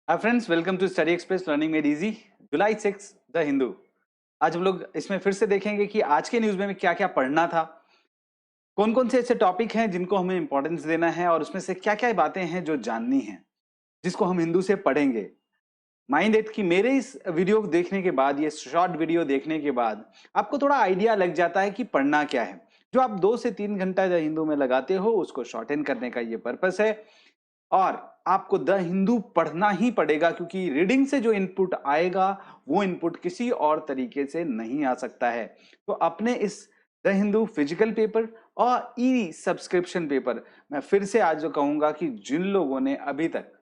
Hi friends, welcome to study express learning made easy. July 6 the Hindu. आज हम लोग इसमें फिर से देखेंगे कि आज के न्यूज में क्या क्या पढ़ना था, कौन कौन से ऐसे टॉपिक हैं जिनको हमें इंपॉर्टेंस देना है और उसमें से क्या क्या बातें हैं जो जाननी है, जिसको हम हिंदू से पढ़ेंगे। माइंड इट कि मेरे इस वीडियो को देखने के बाद, ये शॉर्ट वीडियो देखने के बाद आपको थोड़ा आइडिया लग जाता है कि पढ़ना क्या है। जो आप 2 से 3 घंटा द हिंदू में लगाते हो, उसको शॉर्टन करने का ये पर्पस है। और आपको द हिंदू पढ़ना ही पड़ेगा, क्योंकि रीडिंग से जो इनपुट आएगा वो इनपुट किसी और तरीके से नहीं आ सकता है। तो अपने इस द हिंदू फिजिकल पेपर और ई सब्सक्रिप्शन पेपर, मैं फिर से आज जो कहूंगा कि जिन लोगों ने अभी तक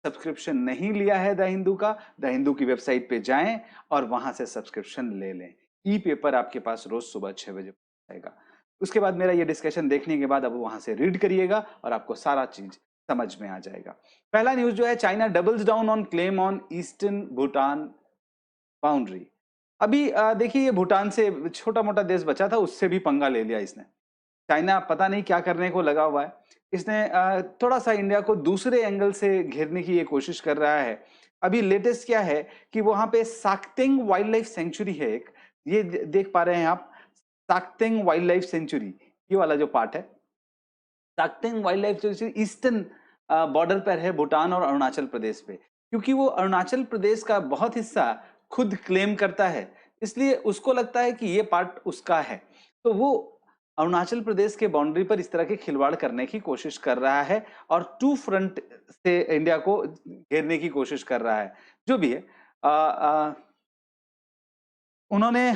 सब्सक्रिप्शन नहीं लिया है द हिंदू का, द हिंदू की वेबसाइट पे जाएं और वहां से सब्सक्रिप्शन ले लें। ई पेपर आपके पास रोज सुबह 6 बजे आएगा। उसके बाद मेरा ये डिस्कशन देखने के बाद अब वहां से रीड करिएगा और आपको सारा चीज समझ में आ जाएगा। पहला न्यूज जो है, China doubles down on claim on eastern Bhutan boundary. अभी देखिए, ये भूटान से छोटा मोटा देश बचा था, उससे भी पंगा ले लिया इसने। चाइना पता नहीं क्या करने को लगा हुआ है। इसने थोड़ा सा इंडिया को दूसरे एंगल से घेरने की ये कोशिश कर रहा है। अभी लेटेस्ट क्या है कि वहां पे साक्तेंग वाइल्ड लाइफ सेंचुरी है एक, ये देख पा रहे हैं आप, साक्तेंग वाइल्ड लाइफ सेंचुरी, ये वाला जो पार्ट है Sakteng wildlife sanctuary eastern border पर है भूटान और अरुणाचल प्रदेश पे। क्योंकि वो अरुणाचल प्रदेश का बहुत हिस्सा खुद क्लेम करता है, इसलिए उसको लगता है कि ये पार्ट उसका है। तो वो अरुणाचल प्रदेश के बाउंड्री पर इस तरह के खिलवाड़ करने की कोशिश कर रहा है और टू फ्रंट से इंडिया को घेरने की कोशिश कर रहा है। जो भी है, उन्होंने,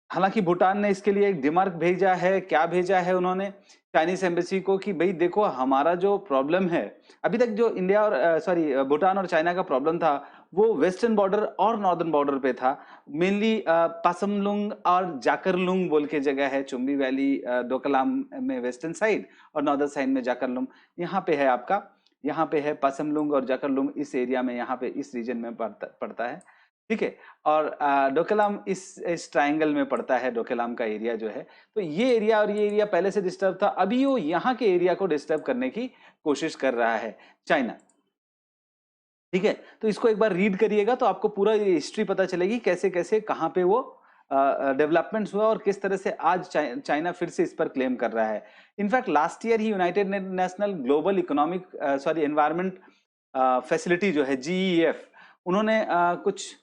हालांकि भूटान ने इसके लिए एक डिमार्क भेजा है। क्या भेजा है उन्होंने चाइनीज एम्बेसी को कि भाई देखो, हमारा जो प्रॉब्लम है अभी तक, जो इंडिया और भूटान और चाइना का प्रॉब्लम था, वो वेस्टर्न बॉर्डर और नॉर्दर्न बॉर्डर पे था। मेनली पासमलुंग और जाकरलुंग बोल के जगह है, चुम्बी वैली, डोकलाम में वेस्टर्न साइड और नॉर्दर्न साइड में जाकरलुंग। यहाँ पे है आपका, यहाँ पे है पासमलुंग और जाकरलुंग, इस एरिया में, यहाँ पे इस रीजन में पड़ता है। ठीक है। और डोकलाम इस ट्रायंगल में पड़ता है, डोकलाम का एरिया जो है। तो ये एरिया और ये एरिया पहले से डिस्टर्ब था, अभी वो यहाँ के एरिया को डिस्टर्ब करने की कोशिश कर रहा है चाइना। ठीक है, तो इसको एक बार रीड करिएगा तो आपको पूरा ये हिस्ट्री पता चलेगी, कैसे कैसे कहाँ पे वो डेवलपमेंट्स हुआ और किस तरह से आज चाइना फिर से इस पर क्लेम कर रहा है। इनफैक्ट लास्ट ईयर ही United National global economic environment facility जो है, जीईएफ, उन्होंने कुछ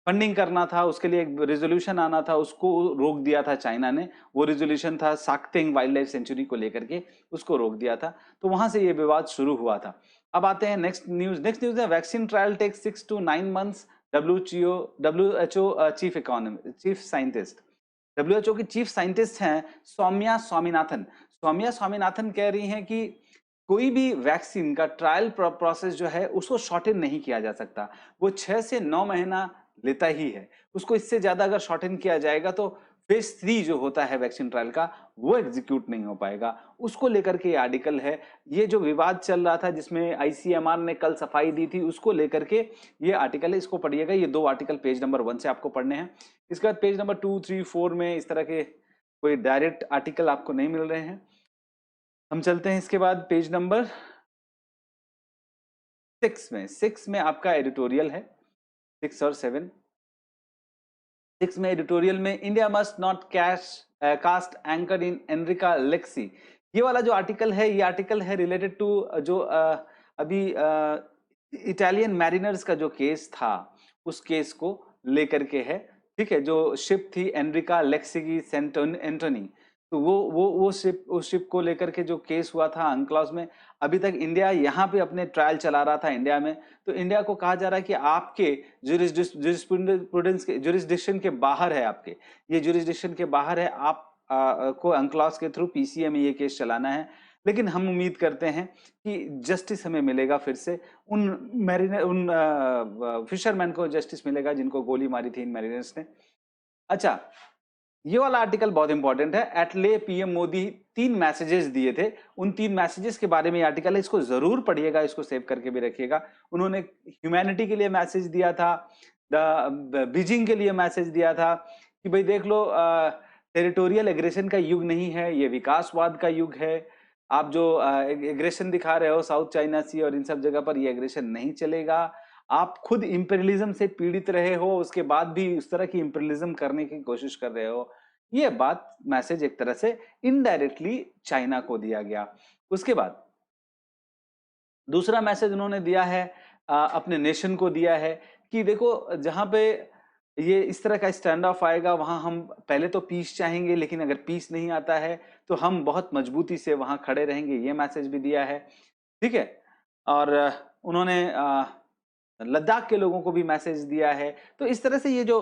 फंडिंग करना था, उसके लिए एक रेजोल्यूशन आना था, उसको रोक दिया था चाइना ने। वो रेजोल्यूशन था साक्तेंग वाइल्ड लाइफ सेंचुरी को लेकर के, उसको रोक दिया था। तो वहां से ये विवाद शुरू हुआ था। अब आते हैं नेक्स्ट न्यूज। नेक्स्ट न्यूज है, vaccine trial takes 6 to 9 months। WHO chief scientist, WHO की चीफ साइंटिस्ट हैं सौम्या स्वामीनाथन। सौम्या स्वामीनाथन कह रही हैं कि कोई भी वैक्सीन का ट्रायल प्रोसेस जो है उसको शॉर्टन नहीं किया जा सकता। वो 6 से 9 महीना लेता ही है। उसको इससे ज्यादा अगर शॉर्टन किया जाएगा तो फेज 3 जो होता है वैक्सीन ट्रायल का, वो एग्जीक्यूट नहीं हो पाएगा। उसको लेकर के ये आर्टिकल है। ये जो विवाद चल रहा था जिसमें आईसीएमआर ने कल सफाई दी थी, उसको लेकर के ये आर्टिकल है, इसको पढ़िएगा। ये 2 आर्टिकल पेज नंबर 1 से आपको पढ़ने हैं। इसके बाद पेज नंबर 2, 3, 4 में इस तरह के कोई डायरेक्ट आर्टिकल आपको नहीं मिल रहे हैं। हम चलते हैं इसके बाद पेज नंबर 6 में। 6 में आपका एडिटोरियल है, 6 और 7। 6 में एडिटोरियल में, India must not cast anchor in Enrica Lexie. ये वाला जो आर्टिकल है, ये आर्टिकल है रिलेटेड टू जो अभी इटालियन मैरिनर्स का जो केस था, उस केस को लेकर के है। ठीक है, जो शिप थी एनरिका लेक्सी की सेंट एंटोनी, तो वो शिप, उस शिप को लेकर के जो केस हुआ था अंक्लॉज में, अभी तक इंडिया यहाँ पे अपने ट्रायल चला रहा था इंडिया में। तो इंडिया को कहा जा रहा है कि आपके जुरिस्प्रूडेंस के, जुरिस्डिक्शन के बाहर है, आपके ये जुरिस्डिक्शन के बाहर है, आप को अंक्लॉज के थ्रू पीसीए में ये केस चलाना है। लेकिन हम उम्मीद करते हैं कि जस्टिस हमें मिलेगा फिर से। उन मैरिनर, उन फिशरमैन को जस्टिस मिलेगा जिनको गोली मारी थी इन मैरिनर्स ने। अच्छा, ये वाला आर्टिकल बहुत इंपॉर्टेंट है। एटले पीएम मोदी 3 मैसेजेस दिए थे, उन 3 मैसेजेस के बारे में आर्टिकल है, इसको जरूर पढ़िएगा, इसको सेव करके भी रखिएगा। उन्होंने ह्यूमैनिटी के लिए मैसेज दिया था, बीजिंग के लिए मैसेज दिया था कि भाई देख लो, टेरिटोरियल एग्रेशन का युग नहीं है, ये विकासवाद का युग है। आप जो एग्रेशन दिखा रहे हो साउथ चाइना सी और इन सब जगह पर, ये एग्रेशन नहीं चलेगा। आप खुद इंपीरियलिज्म से पीड़ित रहे हो, उसके बाद भी उस तरह की इंपीरियलिज्म करने की कोशिश कर रहे हो। ये बात मैसेज एक तरह से इनडायरेक्टली चाइना को दिया गया। उसके बाद दूसरा मैसेज उन्होंने दिया है, अपने नेशन को दिया है कि देखो, जहां पे ये इस तरह का स्टैंड ऑफ आएगा, वहां हम पहले तो पीस चाहेंगे, लेकिन अगर पीस नहीं आता है तो हम बहुत मजबूती से वहां खड़े रहेंगे, ये मैसेज भी दिया है। ठीक है। और उन्होंने लद्दाख के लोगों को भी मैसेज दिया है। तो इस तरह से ये जो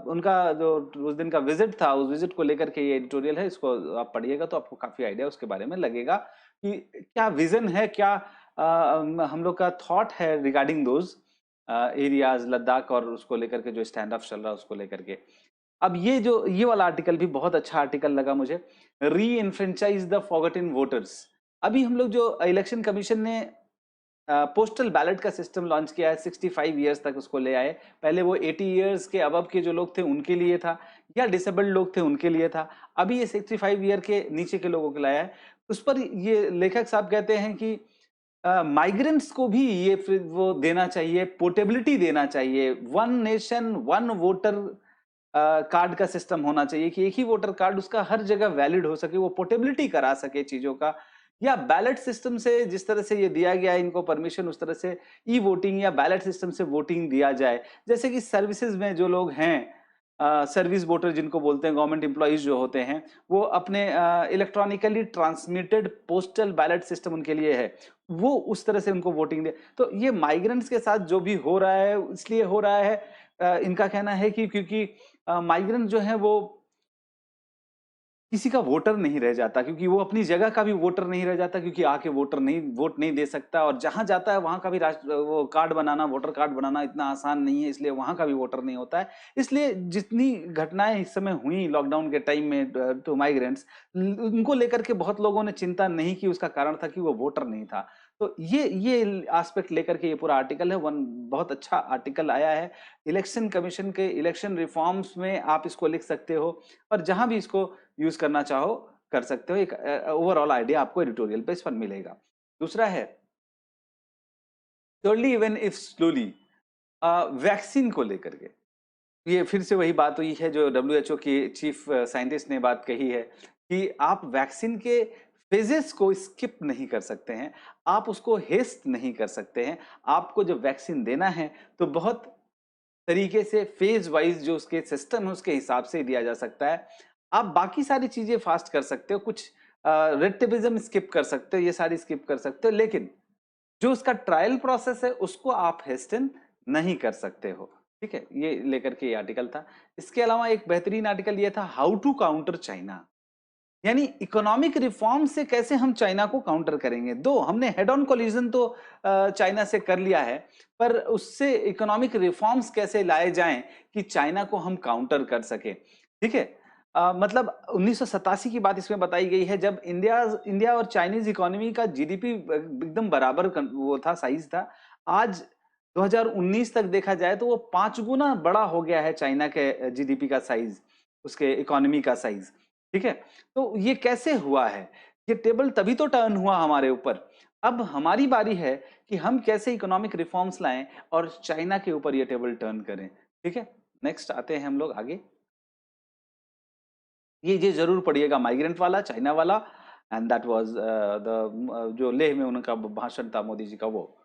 उनका जो उस दिन का विजिट था, उस विजिट को लेकर के ये एडिटोरियल है, इसको आप पढ़िएगा तो आपको काफी आइडिया उसके बारे में लगेगा कि क्या विजन है, क्या हम लोग का थॉट है रिगार्डिंग दोज एरियाज, लद्दाख और उसको लेकर के जो स्टैंड ऑफ चल रहा है उसको लेकर के। अब ये वाला आर्टिकल भी बहुत अच्छा आर्टिकल लगा मुझे, री इन्फ्रेंचाइज द फॉरगॉटन वोटर्स। अभी हम लोग जो इलेक्शन कमीशन ने पोस्टल बैलेट का सिस्टम लॉन्च किया है, 65 ईयर्स तक उसको ले आए। पहले वो 80 ईयर्स के अबव के जो लोग थे उनके लिए था, या डिसेबल्ड लोग थे उनके लिए था। अभी ये 65 ईयर के नीचे के लोगों के लाया है। उस पर ये लेखक साहब कहते हैं कि माइग्रेंट्स को भी ये फिर वो देना चाहिए, पोर्टेबिलिटी देना चाहिए, one nation one voter card का सिस्टम होना चाहिए कि एक ही वोटर कार्ड उसका हर जगह वैलिड हो सके, वो पोर्टेबिलिटी करा सके चीजों का। या बैलेट सिस्टम से जिस तरह से ये दिया गया है इनको परमिशन, उस तरह से ई वोटिंग या बैलेट सिस्टम से वोटिंग दिया जाए। जैसे कि सर्विसेज में जो लोग हैं, सर्विस वोटर जिनको बोलते हैं, गवर्नमेंट एम्प्लॉइज जो होते हैं, वो अपने electronically transmitted postal ballot system उनके लिए है, वो उस तरह से उनको वोटिंग दे। तो ये माइग्रेंट्स के साथ जो भी हो रहा है इसलिए हो रहा है, इनका कहना है कि क्योंकि माइग्रेंट जो है वो किसी का वोटर नहीं रह जाता, क्योंकि वो अपनी जगह का भी वोटर नहीं रह जाता, क्योंकि आके वोट नहीं दे सकता, और जहां जाता है वहां का भी वो कार्ड बनाना, वोटर कार्ड बनाना इतना आसान नहीं है, इसलिए वहां का भी वोटर नहीं होता है। इसलिए जितनी घटनाएं इस समय हुई लॉकडाउन के टाइम में टू माइग्रेंट्स, उनको लेकर के बहुत लोगों ने चिंता नहीं की, उसका कारण था कि वो वोटर नहीं था। तो ये एस्पेक्ट लेकर के ये पूरा आर्टिकल है, वन बहुत अच्छा आर्टिकल आया है। इलेक्शन कमीशन के इलेक्शन रिफॉर्म्स में आप इसको लिख सकते हो, और जहां भी इसको यूज करना चाहो कर सकते हो। एक ओवरऑल आइडिया आपको एडिटोरियल पे इस पर मिलेगा। दूसरा है surely even if slowly, vaccine को लेकर के ये फिर से वही बात हुई है जो WHO की चीफ साइंटिस्ट ने बात कही है कि आप वैक्सीन के फेजेस को स्किप नहीं कर सकते हैं, आप उसको हेस्ट नहीं कर सकते हैं। आपको जब वैक्सीन देना है तो बहुत तरीके से फेज वाइज जो उसके सिस्टम है उसके हिसाब से दिया जा सकता है। आप बाकी सारी चीजें फास्ट कर सकते हो, कुछ रेटिबिज्म स्किप कर सकते हो, ये सारी स्किप कर सकते हो, लेकिन जो उसका ट्रायल प्रोसेस है उसको आप हेस्टन नहीं कर सकते हो। ठीक है, ये लेकर के ये आर्टिकल था। इसके अलावा एक बेहतरीन आर्टिकल ये था, हाउ टू काउंटर चाइना, यानी इकोनॉमिक रिफॉर्म से कैसे हम चाइना को काउंटर करेंगे। दो हमने हेड ऑन कोलिजन तो चाइना से कर लिया है, पर उससे इकोनॉमिक रिफॉर्म्स कैसे लाए जाएं कि चाइना को हम काउंटर कर सके। ठीक है, मतलब 1987 की बात इसमें बताई गई है, जब इंडिया और चाइनीज इकोनॉमी का जीडीपी एकदम बराबर वो था, साइज था। आज 2019 तक देखा जाए तो वो 5 गुना बड़ा हो गया है चाइना के जीडीपी का साइज, उसके इकोनॉमी का साइज। ठीक है, तो ये कैसे हुआ है, ये टेबल तभी तो टर्न हुआ हमारे ऊपर। अब हमारी बारी है कि हम कैसे इकोनॉमिक रिफॉर्म्स लाएं और चाइना के ऊपर ये टेबल टर्न करें। ठीक है, नेक्स्ट आते हैं हम लोग आगे। ये जरूर पढ़िएगा, माइग्रेंट वाला, चाइना वाला, एंड दैट वाज द जो लेह में उनका भाषण था मोदी जी का, वो।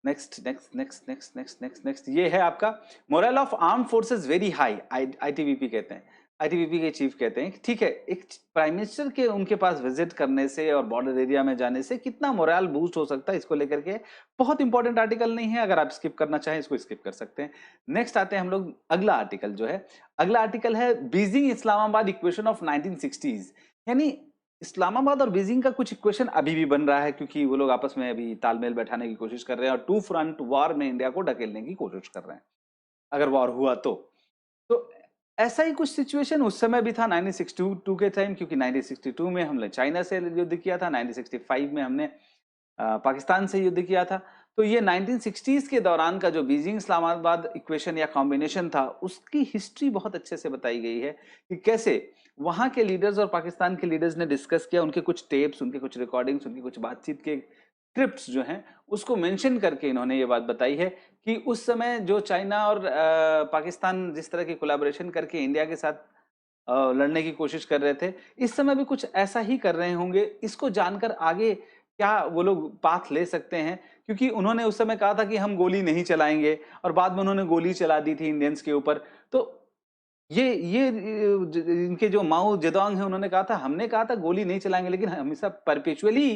Next next next next next next next ये है आपका, moral of arm forces very high, ITBP कहते हैं, आईटीबीपी के चीफ कहते हैं। ठीक है, एक प्राइम मिनिस्टर के उनके पास विजिट करने से और बॉर्डर एरिया में जाने से कितना मोरल बूस्ट हो सकता है, इसको लेकर के बहुत इंपॉर्टेंट आर्टिकल नहीं है, अगर आप स्किप करना चाहें इसको स्किप कर सकते हैं। नेक्स्ट आते हैं हम लोग, अगला आर्टिकल जो है, अगला आर्टिकल है Beijing Islamabad equation of 1960s, यानी इस्लामाबाद और बीजिंग का कुछ इक्वेशन अभी भी बन रहा है, क्योंकि वो लोग आपस में अभी तालमेल बैठाने की कोशिश कर रहे हैं और टू फ्रंट वॉर में इंडिया को ढकेलने की कोशिश कर रहे हैं, अगर वॉर हुआ तो ऐसा ही कुछ सिचुएशन उस समय भी था 1962 के टाइम, क्योंकि 1962 में हमने चाइना से युद्ध किया था, 1965 में हमने पाकिस्तान से युद्ध किया था। तो ये 1960s के दौरान का जो बीजिंग इस्लामाबाद इक्वेशन या कॉम्बिनेशन था, उसकी हिस्ट्री बहुत अच्छे से बताई गई है कि कैसे वहां के लीडर्स और पाकिस्तान के लीडर्स ने डिस्कस किया, उनके कुछ टेप्स, उनके कुछ रिकॉर्डिंग्स, उनकी कुछ बातचीत के स्क्रिप्ट्स जो हैं उसको मेंशन करके इन्होंने ये बात बताई है कि उस समय जो चाइना और पाकिस्तान जिस तरह की कोलैबोरेशन करके इंडिया के साथ लड़ने की कोशिश कर रहे थे, इस समय भी कुछ ऐसा ही कर रहे होंगे। इसको जानकर आगे क्या वो लोग पाथ ले सकते हैं, क्योंकि उन्होंने उस समय कहा था कि हम गोली नहीं चलाएंगे और बाद में उन्होंने गोली चला दी थी इंडियंस के ऊपर। तो ये इनके जो माओ जेदोंग है, उन्होंने कहा था, हमने कहा था गोली नहीं चलाएंगे, लेकिन हमेशा परपेचुअली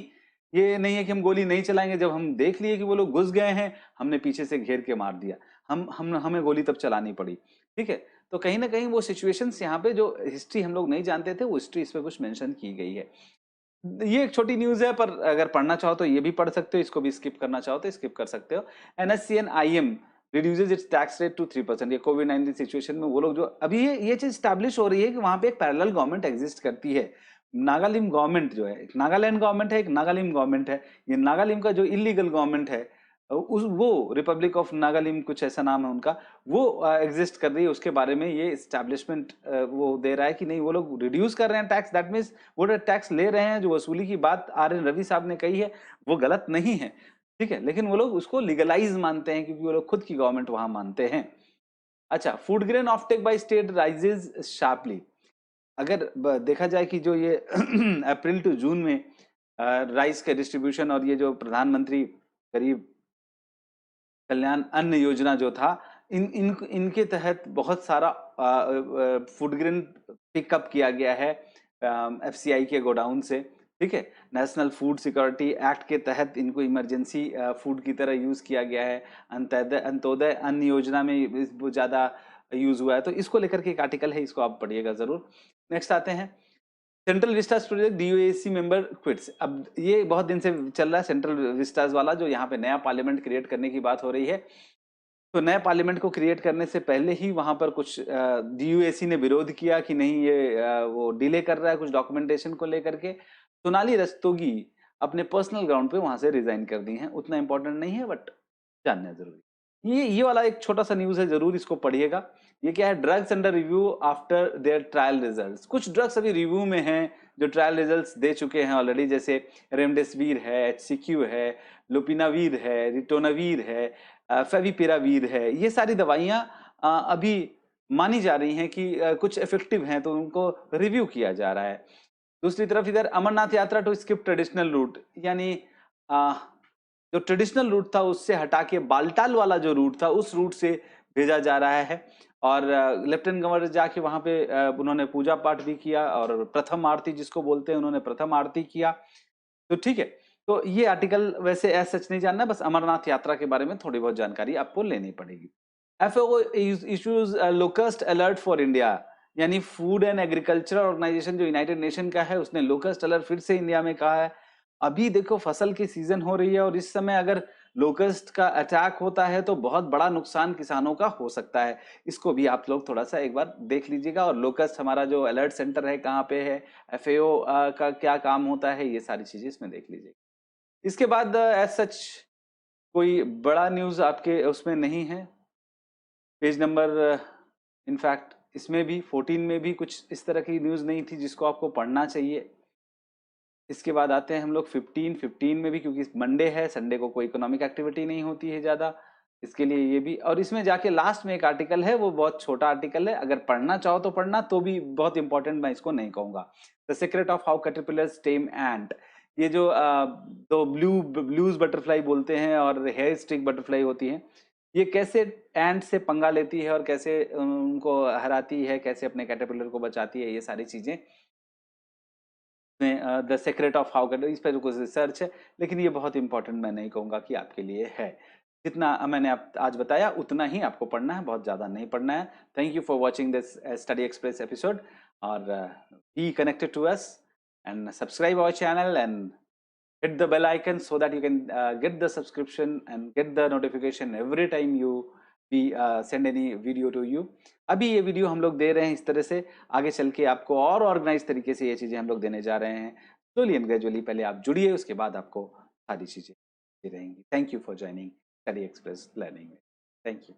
ये नहीं है कि हम गोली नहीं चलाएंगे। जब हम देख लिए कि वो लोग घुस गए हैं, हमने पीछे से घेर के मार दिया। हमें गोली तब चलानी पड़ी। ठीक है, तो कहीं ना कहीं वो सिचुएशंस यहाँ पे जो हिस्ट्री हम लोग नहीं जानते थे, वो हिस्ट्री इस पे कुछ मेंशन की गई है। ये एक छोटी न्यूज है, पर अगर पढ़ना चाहो तो ये भी पढ़ सकते हो, इसको भी स्किप करना चाहो तो स्किप कर सकते हो। NSCN IM reduces its tax rate to 3%। ये कोविड-19 सिचुएशन में वो लोग जो अभी ये चीज स्टैब्लिश हो रही है कि वहां पे एक पैरेलल गवर्नमेंट एग्जिस्ट करती है। नागालिम गवर्नमेंट जो है, एक नागालैंड गवर्नमेंट है, एक नागालिम गवर्नमेंट है। ये नागालिम का जो इलीगल गवर्नमेंट है, उस वो रिपब्लिक ऑफ नागालिम कुछ ऐसा नाम है उनका, वो एग्जिस्ट कर रही है। उसके बारे में ये स्टैब्लिशमेंट वो दे रहा है कि नहीं, वो लोग रिड्यूस कर रहे हैं टैक्स, दैट मीन्स वो टैक्स ले रहे हैं। जो वसूली की बात RN रवि साहब ने कही है, वो गलत नहीं है। ठीक है, लेकिन वो लोग उसको लीगलाइज मानते हैं, क्योंकि वो लोग खुद की गवर्नमेंट वहां मानते हैं। अच्छा, food grain offtake by state rises sharply. अगर देखा जाए कि जो ये अप्रैल टू जून में राइस के डिस्ट्रीब्यूशन और ये जो प्रधानमंत्री गरीब कल्याण अन्न योजना जो था, इनके तहत बहुत सारा फूड ग्रेन पिकअप किया गया है FCI के गोडाउन से। ठीक है, नेशनल फूड सिक्योरिटी एक्ट के तहत इनको इमरजेंसी फूड की तरह यूज किया गया है। अंत्योदय अन्न योजना में वो ज्यादा यूज हुआ है। तो इसको लेकर के एक आर्टिकल है, इसको आप पढ़िएगा जरूर। नेक्स्ट आते हैं, central Vistas project DUAC member quits. अब ये बहुत दिन से चल रहा है सेंट्रल विस्टास वाला, जो यहाँ पे नया पार्लियामेंट क्रिएट करने की बात हो रही है। तो नए पार्लियामेंट को क्रिएट करने से पहले ही वहां पर कुछ DUAC ने विरोध किया कि नहीं, ये वो डिले कर रहा है कुछ डॉक्यूमेंटेशन को लेकर के। सोनाली रस्तोगी अपने पर्सनल ग्राउंड पे वहां से रिजाइन कर दी हैं। उतना इंपॉर्टेंट नहीं है, बट जानना जरूरी। ये वाला एक छोटा सा न्यूज है, जरूर इसको पढ़िएगा। ये क्या है, drugs under review after their trial results. कुछ ड्रग्स अभी रिव्यू में हैं, जो ट्रायल रिजल्ट्स दे चुके हैं ऑलरेडी, जैसे रेमडेसिविर है, HCQ है, लोपिनावीर है, रिटोनावीर है, फेविपिरावीर है। ये सारी दवाइयां अभी मानी जा रही हैं कि कुछ इफेक्टिव हैं, तो उनको रिव्यू किया जा रहा है। दूसरी तरफ इधर अमरनाथ यात्रा टू स्किप ट्रेडिशनल रूट, यानी जो ट्रेडिशनल रूट था उससे हटा के बालटाल वाला जो रूट था, उस रूट से भेजा जा रहा है। और लेफ्टिनेंट गवर्नर जाके वहां पे उन्होंने पूजा पाठ भी किया, और प्रथम आरती जिसको बोलते हैं, उन्होंने प्रथम आरती किया। तो ठीक है, तो ये आर्टिकल वैसे ऐसा सच नहीं जानना, बस अमरनाथ यात्रा के बारे में थोड़ी बहुत जानकारी आपको लेनी पड़ेगी। FAO issues locust alert for India, यानी फूड एंड एग्रीकल्चर ऑर्गेनाइजेशन जो यूनाइटेड नेशन का है, उसने लोकस्ट अलर्ट फिर से इंडिया में कहा है। अभी देखो फसल की सीजन हो रही है, और इस समय अगर लोकस्ट का अटैक होता है तो बहुत बड़ा नुकसान किसानों का हो सकता है। इसको भी आप लोग थोड़ा सा एक बार देख लीजिएगा। और लोकस्ट हमारा जो अलर्ट सेंटर है कहाँ पे है, FAO का क्या काम होता है, ये सारी चीजें इसमें देख लीजिएगा। इसके बाद एज सच कोई बड़ा न्यूज आपके उसमें नहीं है। पेज नंबर इनफैक्ट इसमें भी 14 में भी कुछ इस तरह की न्यूज नहीं थी जिसको आपको पढ़ना चाहिए। इसके बाद आते हैं हम लोग 15 में भी, क्योंकि मंडे है, संडे को कोई इकोनॉमिक एक्टिविटी नहीं होती है ज्यादा, इसके लिए ये भी। और इसमें जाके लास्ट में एक आर्टिकल है, वो बहुत छोटा आर्टिकल है, अगर पढ़ना चाहो तो पढ़ना, तो भी बहुत इंपॉर्टेंट मैं इसको नहीं कहूंगा। The secret of how caterpillars tame ant. ये जो दो ब्लूज बटरफ्लाई बोलते हैं और हेयर स्टिक बटरफ्लाई होती है, ये कैसे एंट से पंगा लेती है और कैसे उनको हराती है, कैसे अपने कैटरपिलर को बचाती है, ये सारी चीजें the secret of how cater, इस पर कुछ रिसर्च है, लेकिन ये बहुत इंपॉर्टेंट मैं नहीं कहूंगा कि आपके लिए है। जितना मैंने आज बताया उतना ही आपको पढ़ना है, बहुत ज्यादा नहीं पढ़ना है। Thank you for watching this Study Express episode, और be connected to us and subscribe our channel and hit the bell icon so that you can get the subscription and get the notification every time you we send any video to you। अभी ये video हम लोग दे रहे हैं इस तरह से, आगे चल के आपको और ऑर्गेनाइज तरीके से ये चीजें हम लोग देने जा रहे हैं। स्लोली एंड ग्रेजुअली पहले आप जुड़िए, उसके बाद आपको सारी चीजें रहेंगी। Thank you for joining Study express learning में। Thank you.